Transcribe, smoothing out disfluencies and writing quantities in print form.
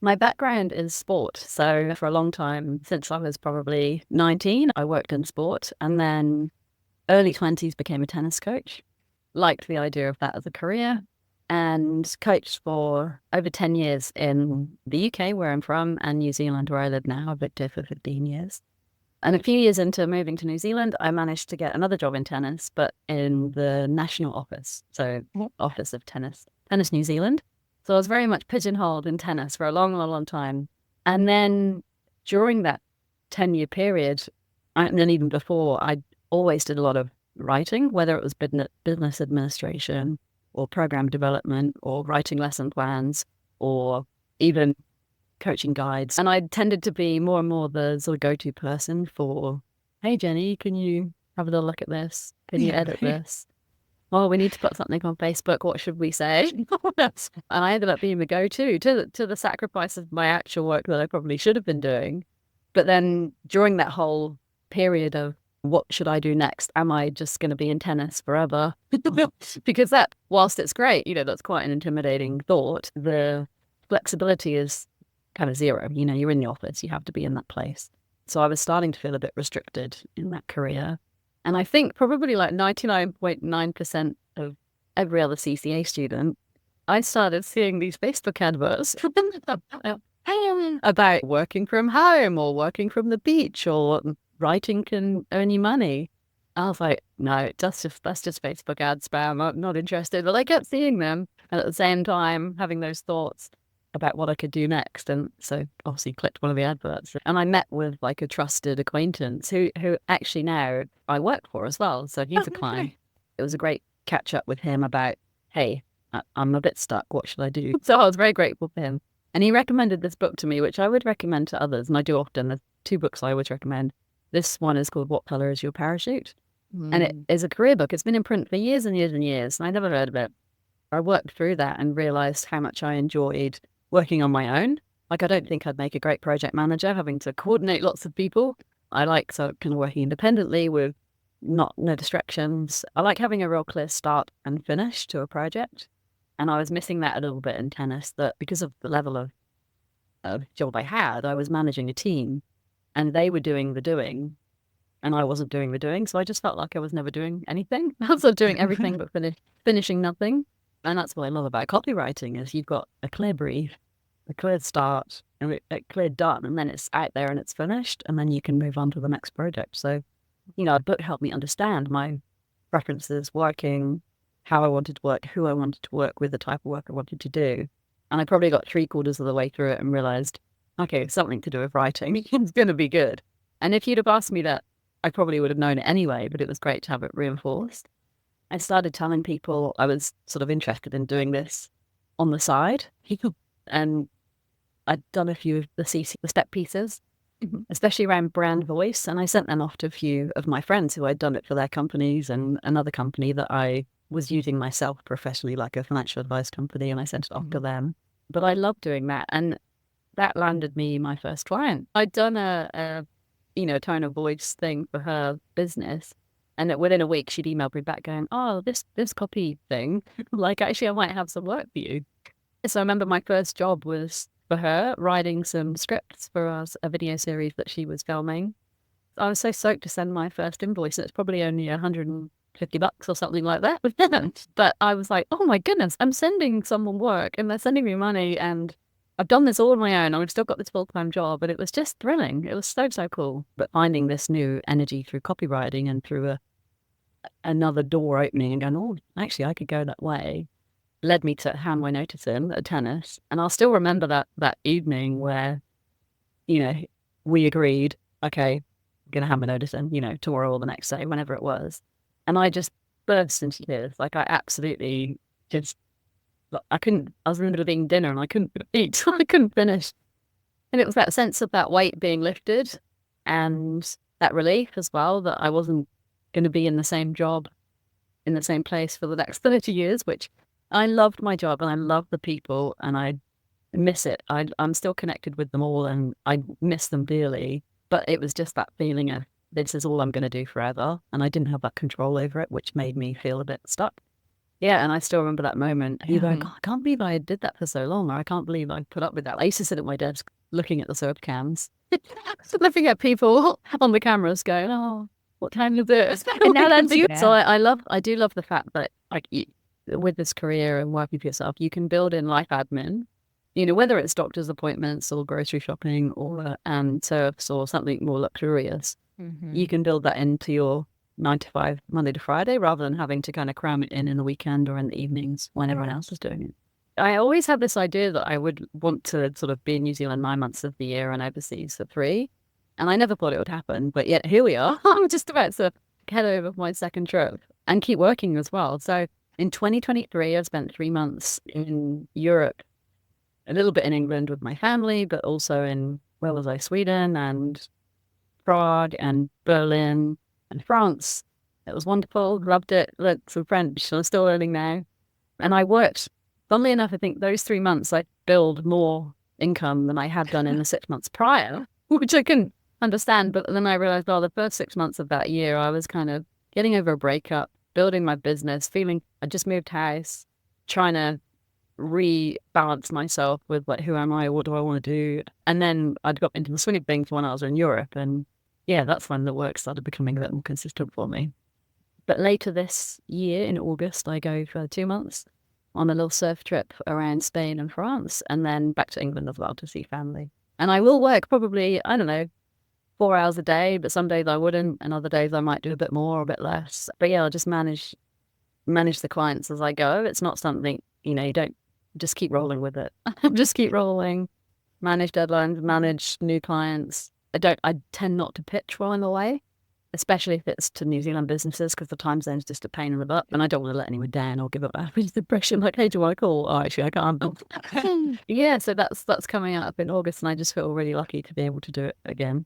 My background is sport. So for a long time, since I was probably 19, I worked in sport, and then early 20s became a tennis coach. Liked the idea of that as a career, and coached for over 10 years in the UK, where I'm from, and New Zealand, where I live now. I've lived here for 15 years. And a few years into moving to New Zealand, I managed to get another job in tennis, but in the national office. So Office of Tennis New Zealand. So I was very much pigeonholed in tennis for a long, long, long time. And then during that 10-year period, and then even before, I always did a lot of writing, whether it was business administration or program development or writing lesson plans or even coaching guides. And I tended to be more and more the sort of go-to person for, hey, Jenny, can you have a little look at this? Can you edit this? Oh, we need to put something on Facebook. What should we say? And I ended up being the go-to to the sacrifice of my actual work that I probably should have been doing. But then during that whole period of what should I do next? Am I just going to be in tennis forever? Because that, whilst it's great, that's quite an intimidating thought. The flexibility is kind of zero. You're in the office, you have to be in that place. So I was starting to feel a bit restricted in that career. And I think probably like 99.9% of every other CCA student, I started seeing these Facebook adverts about working from home or working from the beach or writing can earn you money. I was like, no, that's just Facebook ad spam. I'm not interested. But I kept seeing them, and at the same time having those thoughts about what I could do next. And so obviously clicked one of the adverts, and I met with like a trusted acquaintance who actually now I work for as well. So he's a client. It was a great catch up with him about, hey, I'm a bit stuck. What should I do? So I was very grateful for him. And he recommended this book to me, which I would recommend to others. And I do often. There's two books I always recommend. This one is called What Color is Your Parachute? And it is a career book. It's been in print for years and years and years. And I never heard of it. I worked through that and realized how much I enjoyed working on my own. Like, I don't think I'd make a great project manager, having to coordinate lots of people. I like kind of working independently with no distractions. I like having a real clear start and finish to a project. And I was missing that a little bit in tennis, that because of the level of job I had, I was managing a team and they were doing the doing and I wasn't doing the doing. So I just felt like I was never doing anything. I was doing everything but finishing nothing. And that's what I love about copywriting is you've got a clear brief, a clear start, and a clear done, and then it's out there and it's finished, and then you can move on to the next project. So, a book helped me understand my preferences, working, how I wanted to work, who I wanted to work with, the type of work I wanted to do. And I probably got 3/4 of the way through it and realized, okay, something to do with writing. It's going to be good. And if you'd have asked me that, I probably would have known it anyway, but it was great to have it reinforced. I started telling people I was sort of interested in doing this on the side. And I'd done a few of the step pieces, especially around brand voice. And I sent them off to a few of my friends who I'd done it for their companies and another company that I was using myself professionally, like a financial advice company. And I sent it off to them. But I loved doing that. And that landed me my first client. I'd done a tone of voice thing for her business. And within a week, she'd emailed me back going, oh, this copy thing, like, actually, I might have some work for you. So I remember my first job was for her, writing some scripts for a video series that she was filming. I was so stoked to send my first invoice. And it's probably only $150 or something like that. But I was like, oh my goodness, I'm sending someone work and they're sending me money. And I've done this all on my own. I've still got this full-time job, but it was just thrilling. It was so, so cool. But finding this new energy through copywriting and through another door opening and going, oh, actually, I could go that way, led me to hand my notice in at tennis. And I'll still remember that evening where, we agreed, okay, I'm going to hand my notice in, tomorrow or the next day, whenever it was. And I just burst into tears. Like, I absolutely just, I was in the middle of eating dinner and I couldn't eat. I couldn't finish. And it was that sense of that weight being lifted and that relief as well, that I wasn't going to be in the same job, in the same place for the next 30 years, which I loved my job and I love the people and I miss it. I'm still connected with them all and I miss them dearly. But it was just that feeling of this is all I'm going to do forever. And I didn't have that control over it, which made me feel a bit stuck. Yeah, and I still remember that moment. You go, Mhm. God, I can't believe I did that for so long, or I can't believe I put up with that. I used to sit at my desk looking at the soap cans, looking at people on the cameras going, oh, what time is it? And now that's you. So Yeah. I do love the fact that like with this career and working for yourself, you can build in life admin, whether it's doctor's appointments or grocery shopping or service or something more luxurious. You Mhm. can build that into your 9 to 5, Monday to Friday, rather than having to kind of cram it in the weekend or in the evenings when everyone else is doing it. I always had this idea that I would want to sort of be in New Zealand 9 months of the year and overseas for 3. And I never thought it would happen, but yet here we are. I'm just about to head over for my second trip and keep working as well. So in 2023, I spent 3 months in Europe, a little bit in England with my family, but also in, where was I, Sweden and Prague and Berlin and France. It was wonderful. Loved it. Learned some French. I'm still learning now. And I worked, funnily enough, I think those 3 months I billed more income than I had done in the 6 months prior, which I couldn't understand. But then I realized, well, the first 6 months of that year, I was kind of getting over a breakup, building my business, feeling I just moved house, trying to rebalance myself with like, who am I? What do I want to do? And then I'd got into the swing of things when I was in Europe. And yeah, that's when the work started becoming a bit more consistent for me. But later this year, in August, I go for 2 months on a little surf trip around Spain and France, and then back to England as well to see family. And I will work probably, I don't know, 4 hours a day, but some days I wouldn't, and other days I might do a bit more or a bit less. But yeah, I'll just manage the clients as I go. It's not something, you don't just keep rolling with it. Just keep rolling, manage deadlines, manage new clients. I tend not to pitch while I'm away, especially if it's to New Zealand businesses, because the time zone's just a pain in the butt, and I don't want to let anyone down or give up that impression like, hey, do I call? Oh, actually, I can't. Yeah, so that's coming up in August, and I just feel really lucky to be able to do it again.